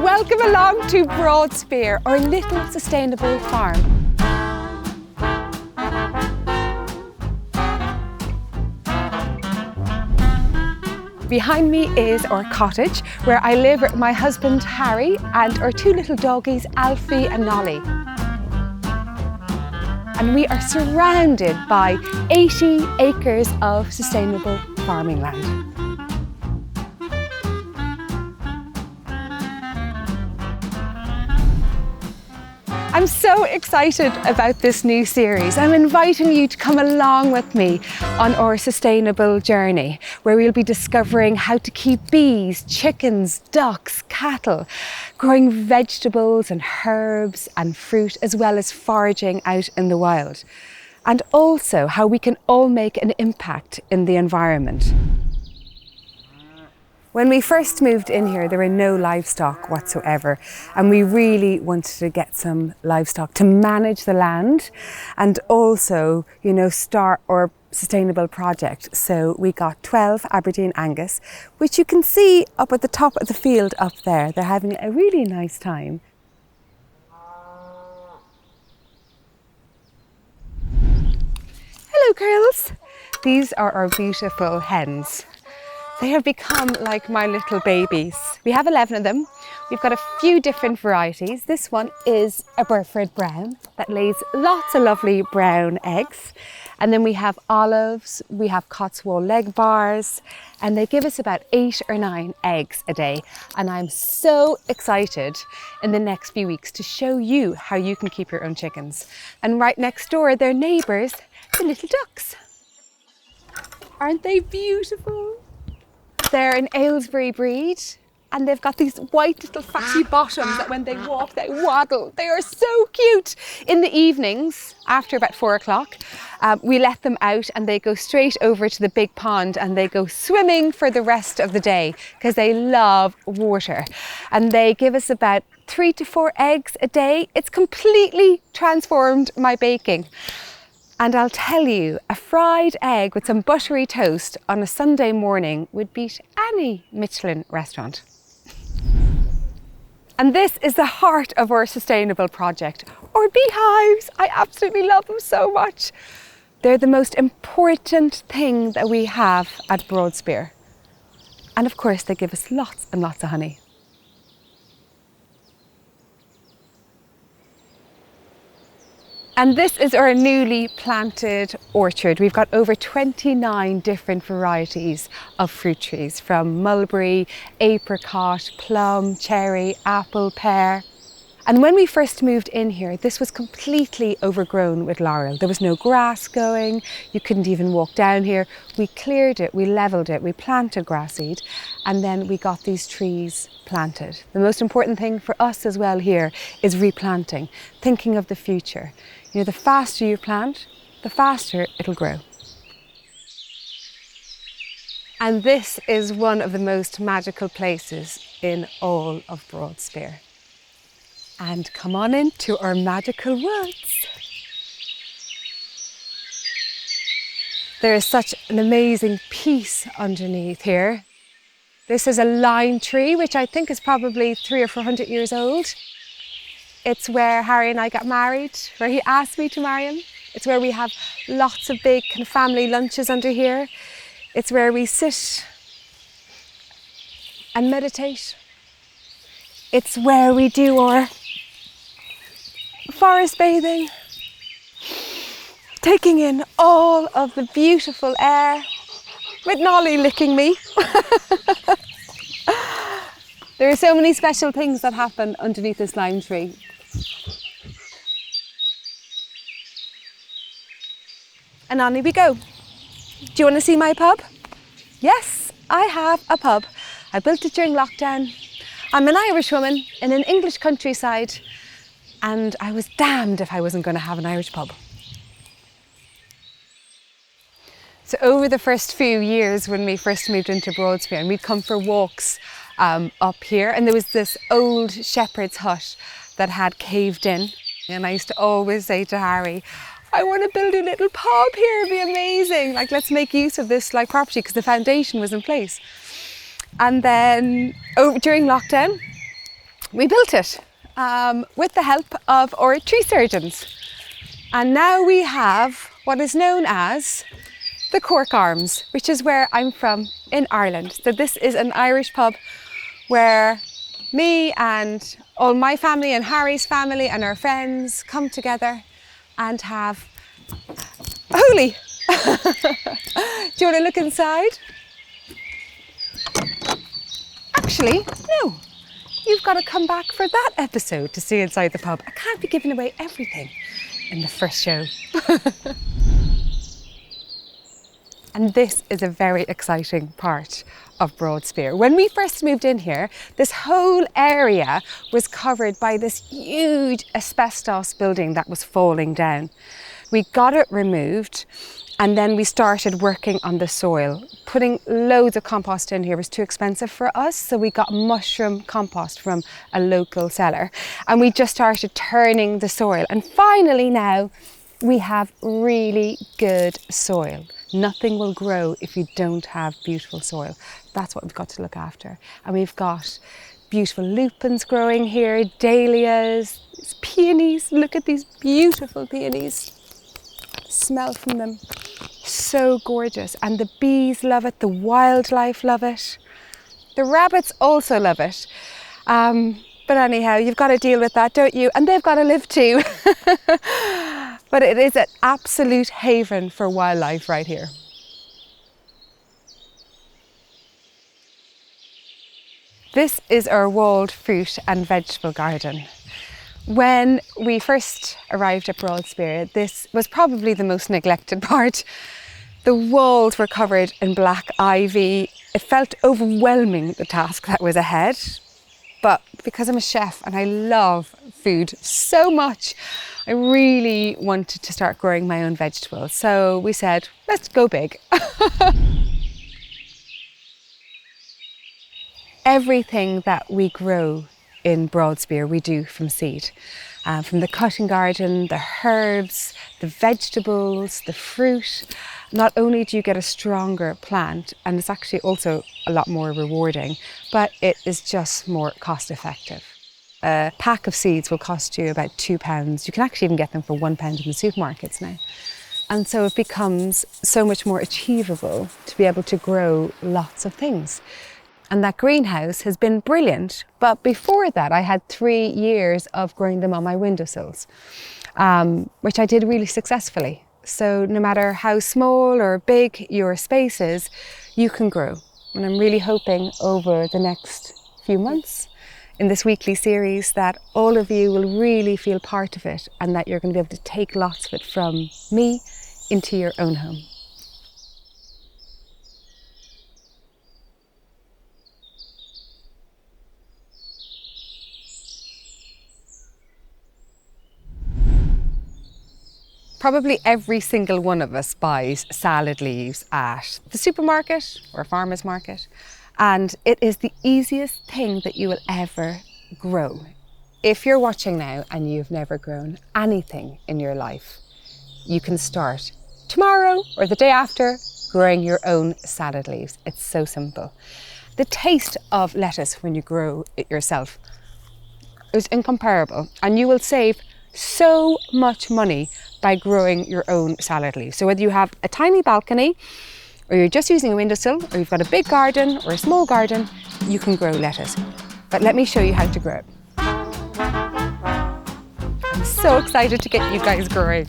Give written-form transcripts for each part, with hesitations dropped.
Welcome along to Broadspear, our little sustainable farm. Behind me is our cottage where I live with my husband Harry and our two little doggies Alfie and Nolly. And we are surrounded by 80 acres of sustainable farming land. I'm so excited about this new series. I'm inviting you to come along with me on our sustainable journey, where we'll be discovering how to keep bees, chickens, ducks, cattle, growing vegetables and herbs and fruit, as well as foraging out in the wild. And also how we can all make an impact in the environment. When we first moved in here, there were no livestock whatsoever, and we really wanted to get some livestock to manage the land and also, start our sustainable project. So we got 12 Aberdeen Angus, which you can see up at the top of the field up there. They're having a really nice time. Hello, girls. These are our beautiful hens. They have become like my little babies. We have 11 of them. We've got a few different varieties. This one is a Burford Brown that lays lots of lovely brown eggs. And then we have olives, we have Cotswold leg bars, and they give us about 8 or 9 eggs a day. And I'm so excited in the next few weeks to show you how you can keep your own chickens. And right next door, their neighbours, the little ducks. Aren't they beautiful? They're an Aylesbury breed, and they've got these white little fatty bottoms that when they walk, they waddle. They are so cute. In the evenings, after about 4 o'clock, we let them out and they go straight over to the big pond and they go swimming for the rest of the day because they love water. And they give us about 3 to 4 eggs a day. It's completely transformed my baking. And I'll tell you, a fried egg with some buttery toast on a Sunday morning would beat any Michelin restaurant. And this is the heart of our sustainable project, our beehives. I absolutely love them so much. They're the most important thing that we have at Broadspear. And of course, they give us lots and lots of honey. And this is our newly planted orchard. We've got over 29 different varieties of fruit trees, from mulberry, apricot, plum, cherry, apple, pear. And when we first moved in here, this was completely overgrown with laurel. There was no grass going, you couldn't even walk down here. We cleared it, we levelled it, we planted grass seed, and then we got these trees planted. The most important thing for us as well here is replanting, thinking of the future. The faster you plant, the faster it'll grow. And this is one of the most magical places in all of Broadspear. And come on into our magical woods. There is such an amazing peace underneath here. This is a lime tree, which I think is probably 300 or 400 years old. It's where Harry and I got married, where he asked me to marry him. It's where we have lots of big kind of family lunches under here. It's where we sit and meditate. It's where we do our forest bathing, taking in all of the beautiful air, with Nolly licking me. There are so many special things that happen underneath this lime tree. And on we go. Do you want to see my pub? Yes, I have a pub. I built it during lockdown. I'm an Irish woman in an English countryside, and I was damned if I wasn't going to have an Irish pub. So over the first few years when we first moved into Broadspear, and we'd come for walks up here, and there was this old shepherd's hut that had caved in, and I used to always say to Harry, I want to build a little pub here, it'd be amazing, let's make use of this property, because the foundation was in place. And then during lockdown We built it with the help of our tree surgeons. And now we have what is known as the Cork Arms, which is where I'm from in Ireland. So this is an Irish pub where me and all my family and Harry's family and our friends come together and have holy. Do you want to look inside? Actually, no. You've got to come back for that episode to see inside the pub. I can't be giving away everything in the first show. And this is a very exciting part of Broadspear. When we first moved in here, this whole area was covered by this huge asbestos building that was falling down. We got it removed and then we started working on the soil. Putting loads of compost in here was too expensive for us, so we got mushroom compost from a local seller. And we just started turning the soil. And finally now, we have really good soil. Nothing will grow if you don't have beautiful soil. That's what we've got to look after. And we've got beautiful lupins growing here, dahlias, peonies. Look at these beautiful peonies. Smell from them. So gorgeous. And the bees love it, the wildlife love it. The rabbits also love it. But anyhow, you've got to deal with that, don't you? And they've got to live too. But it is an absolute haven for wildlife right here. This is our walled fruit and vegetable garden. When we first arrived at Broadspear, this was probably the most neglected part. The walls were covered in black ivy. It felt overwhelming, the task that was ahead. But because I'm a chef and I love food so much, I really wanted to start growing my own vegetables. So we said, let's go big. Everything that we grow in Broadspear, we do from seed. From the cutting garden, the herbs, the vegetables, the fruit. Not only do you get a stronger plant, and it's actually also a lot more rewarding, but it is just more cost effective. A pack of seeds will cost you about £2. You can actually even get them for £1 in the supermarkets now. And so it becomes so much more achievable to be able to grow lots of things. And that greenhouse has been brilliant. But before that, I had 3 years of growing them on my windowsills, which I did really successfully. So no matter how small or big your space is, you can grow. And I'm really hoping over the next few months in this weekly series that all of you will really feel part of it and that you're going to be able to take lots of it from me into your own home. Probably every single one of us buys salad leaves at the supermarket or a farmer's market, and it is the easiest thing that you will ever grow. If you're watching now and you've never grown anything in your life, you can start tomorrow or the day after growing your own salad leaves. It's so simple. The taste of lettuce when you grow it yourself is incomparable, and you will save so much money by growing your own salad leaves. So whether you have a tiny balcony or you're just using a windowsill or you've got a big garden or a small garden, you can grow lettuce. But let me show you how to grow it. I'm so excited to get you guys growing.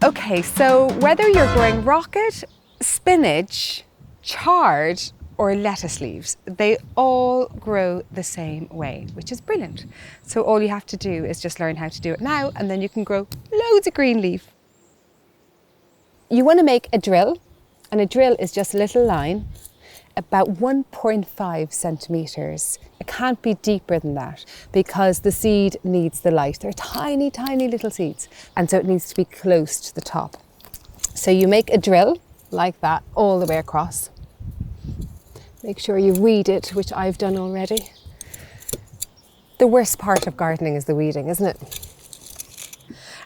Okay, so whether you're growing rocket, spinach, chard or lettuce leaves, they all grow the same way, which is brilliant. So all you have to do is just learn how to do it now, and then you can grow loads of green leaf. You want to make a drill, and a drill is just a little line about 1.5 centimeters. It can't be deeper than that because the seed needs the light. They're tiny, tiny little seeds, and so it needs to be close to the top. So you make a drill like that all the way across. Make sure you weed it, which I've done already. The worst part of gardening is the weeding, isn't it?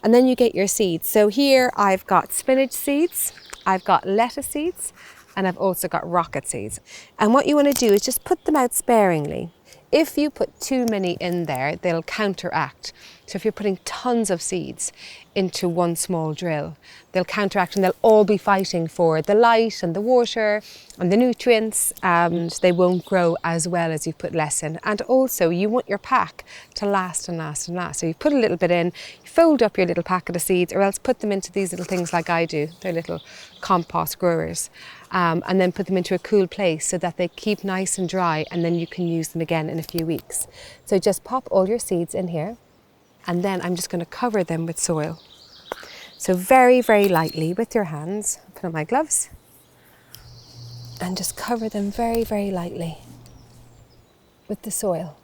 And then you get your seeds. So here I've got spinach seeds, I've got lettuce seeds, and I've also got rocket seeds. And what you want to do is just put them out sparingly. if you put too many in there, they'll counteract. So if you're putting tons of seeds into one small drill, they'll counteract and they'll all be fighting for the light and the water and the nutrients, and they won't grow as well as you put less in. And also you want your pack to last and last and last. So you put a little bit in, you fold up your little packet of seeds, or else put them into these little things like I do. They're little compost growers. And then put them into a cool place so that they keep nice and dry, and then you can use them again in a few weeks. So just pop all your seeds in here, and then I'm just going to cover them with soil. So very, very lightly with your hands, put on my gloves, and just cover them very, very lightly with the soil.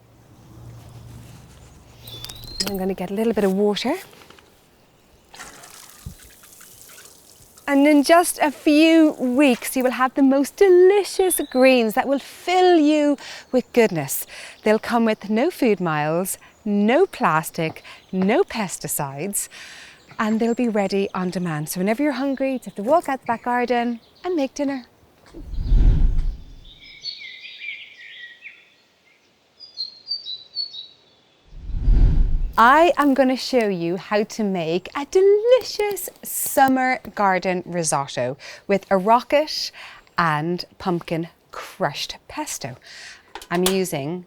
And I'm going to get a little bit of water. And in just a few weeks, you will have the most delicious greens that will fill you with goodness. They'll come with no food miles, no plastic, no pesticides, and they'll be ready on demand. So whenever you're hungry, you have to walk out the back garden and make dinner. I am going to show you how to make a delicious summer garden risotto with a rocket and pumpkin crushed pesto. I'm using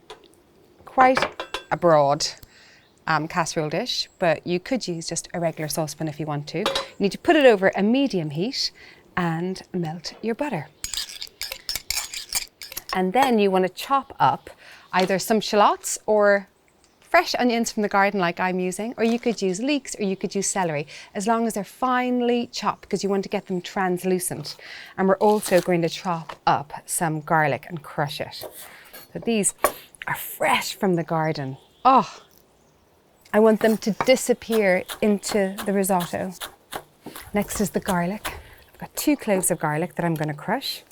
quite a broad casserole dish, but you could use just a regular saucepan if you want to. You need to put it over a medium heat and melt your butter. And then you want to chop up either some shallots or fresh onions from the garden like I'm using, or you could use leeks, or you could use celery, as long as they're finely chopped, because you want to get them translucent. And we're also going to chop up some garlic and crush it. So these are fresh from the garden. Oh, I want them to disappear into the risotto. Next is the garlic. I've got 2 cloves of garlic that I'm going to crush.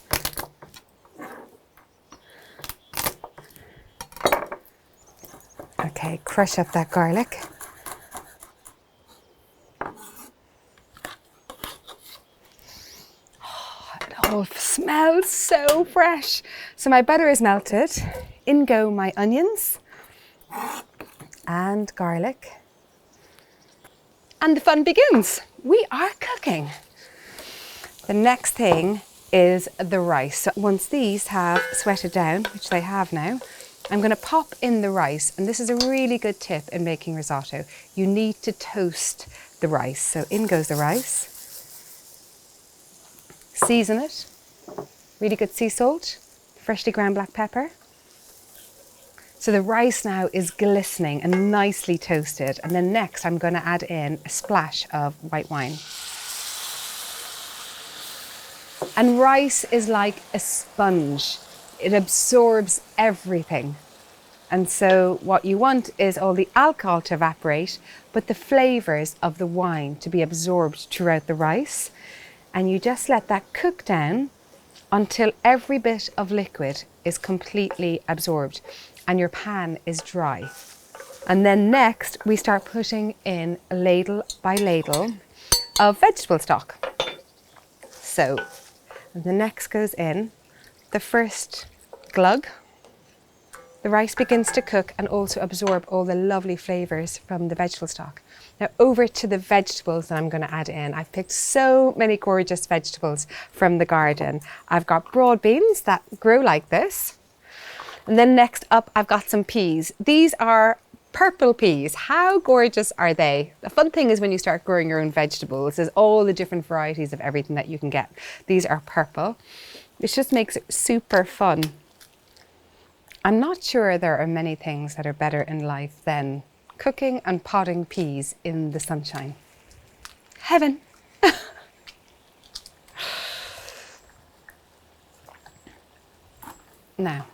Okay, crush up that garlic. Oh, it all smells so fresh. So my butter is melted. In go my onions and garlic. And the fun begins. We are cooking. The next thing is the rice. So once these have sweated down, which they have now, I'm going to pop in the rice, and this is a really good tip in making risotto. You need to toast the rice. So in goes the rice. Season it. Really good sea salt, freshly ground black pepper. So the rice now is glistening and nicely toasted. And then next I'm going to add in a splash of white wine. And rice is like a sponge. It absorbs everything. And so what you want is all the alcohol to evaporate, but the flavors of the wine to be absorbed throughout the rice. And you just let that cook down until every bit of liquid is completely absorbed and your pan is dry. And then next we start putting in ladle by ladle of vegetable stock. So the next goes in, the first glug. The rice begins to cook and also absorb all the lovely flavours from the vegetable stock. Now over to the vegetables that I'm going to add in. I've picked so many gorgeous vegetables from the garden. I've got broad beans that grow like this. And then next up I've got some peas. These are purple peas. How gorgeous are they? The fun thing is when you start growing your own vegetables, there's all the different varieties of everything that you can get. These are purple. It just makes it super fun. I'm not sure there are many things that are better in life than cooking and potting peas in the sunshine. Heaven! Now,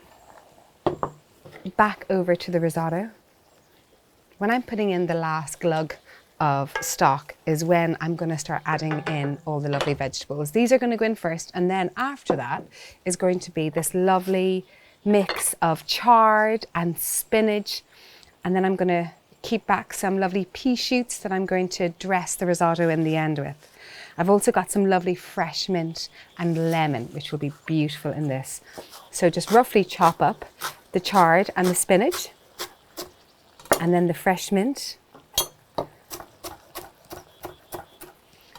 back over to the risotto. When I'm putting in the last glug of stock is when I'm going to start adding in all the lovely vegetables. These are going to go in first, and then after that is going to be this lovely mix of chard and spinach, and then I'm going to keep back some lovely pea shoots that I'm going to dress the risotto in the end with. I've also got some lovely fresh mint and lemon, which will be beautiful in this. So just roughly chop up the chard and the spinach, and then the fresh mint.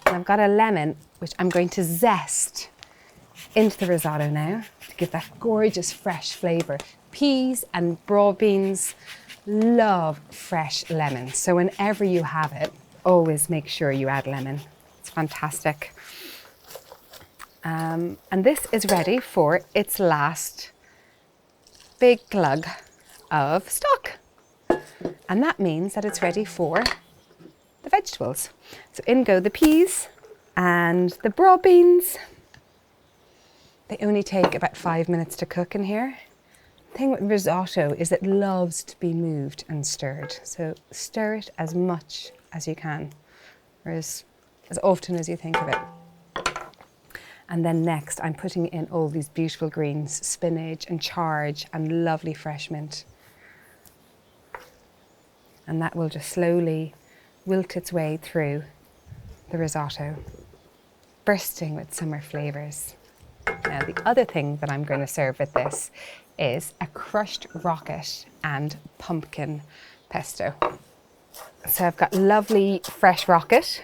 And I've got a lemon, which I'm going to zest into the risotto now to give that gorgeous fresh flavour. Peas and broad beans love fresh lemon, so whenever you have it, always make sure you add lemon. It's fantastic. And this is ready for its last big glug of stock. And that means that it's ready for the vegetables. So in go the peas and the broad beans. They only take about 5 minutes to cook in here. The thing with risotto is it loves to be moved and stirred. So stir it as much as you can, or as often as you think of it. And then next I'm putting in all these beautiful greens, spinach and chard and lovely fresh mint. And that will just slowly wilt its way through the risotto, bursting with summer flavours. Now the other thing that I'm going to serve with this is a crushed rocket and pumpkin pesto. So I've got lovely fresh rocket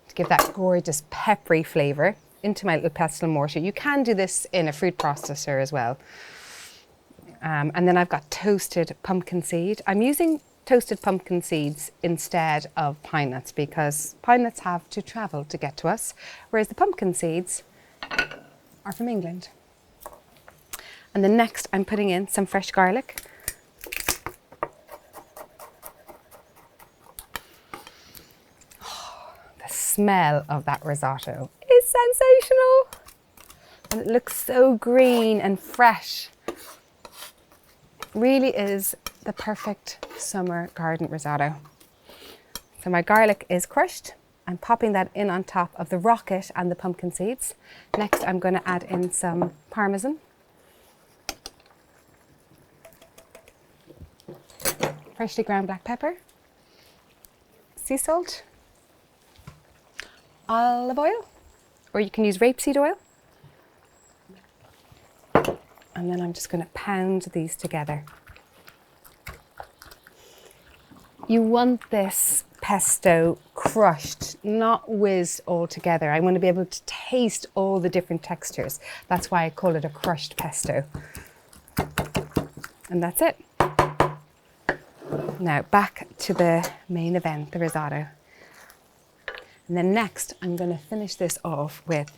to give that gorgeous peppery flavour into my little pestle mortar. You can do this in a food processor as well. And then I've got toasted pumpkin seed. I'm using toasted pumpkin seeds instead of pine nuts because pine nuts have to travel to get to us, whereas the pumpkin seeds are from England. And then next I'm putting in some fresh garlic. Oh, the smell of that risotto is sensational. And it looks so green and fresh. It really is the perfect summer garden risotto. So my garlic is crushed. I'm popping that in on top of the rocket and the pumpkin seeds. Next, I'm going to add in some parmesan, freshly ground black pepper, sea salt, olive oil, or you can use rapeseed oil. And then I'm just going to pound these together. You want this pesto crushed, not whizzed all together. I want to be able to taste all the different textures. That's why I call it a crushed pesto. And that's it. Now back to the main event, the risotto. And then next, I'm going to finish this off with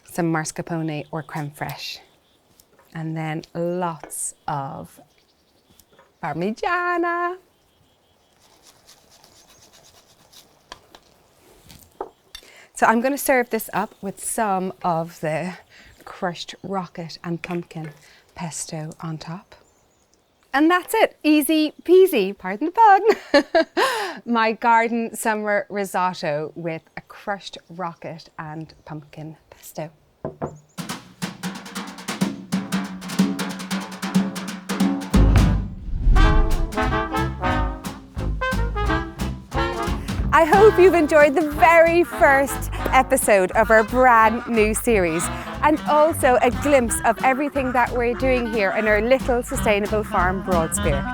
some mascarpone or creme fraiche. And then lots of Parmigiana. So I'm going to serve this up with some of the crushed rocket and pumpkin pesto on top. And that's it, easy peasy, pardon the pun. My garden summer risotto with a crushed rocket and pumpkin pesto. I hope you've enjoyed the very first episode of our brand new series and also a glimpse of everything that we're doing here in our little sustainable farm, Broadspear.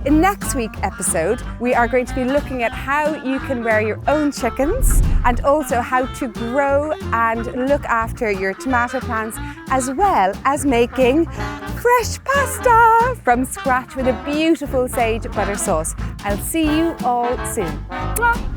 In next week's episode, we are going to be looking at how you can rear your own chickens and also how to grow and look after your tomato plants, as well as making fresh pasta from scratch with a beautiful sage butter sauce. I'll see you all soon. Mwah!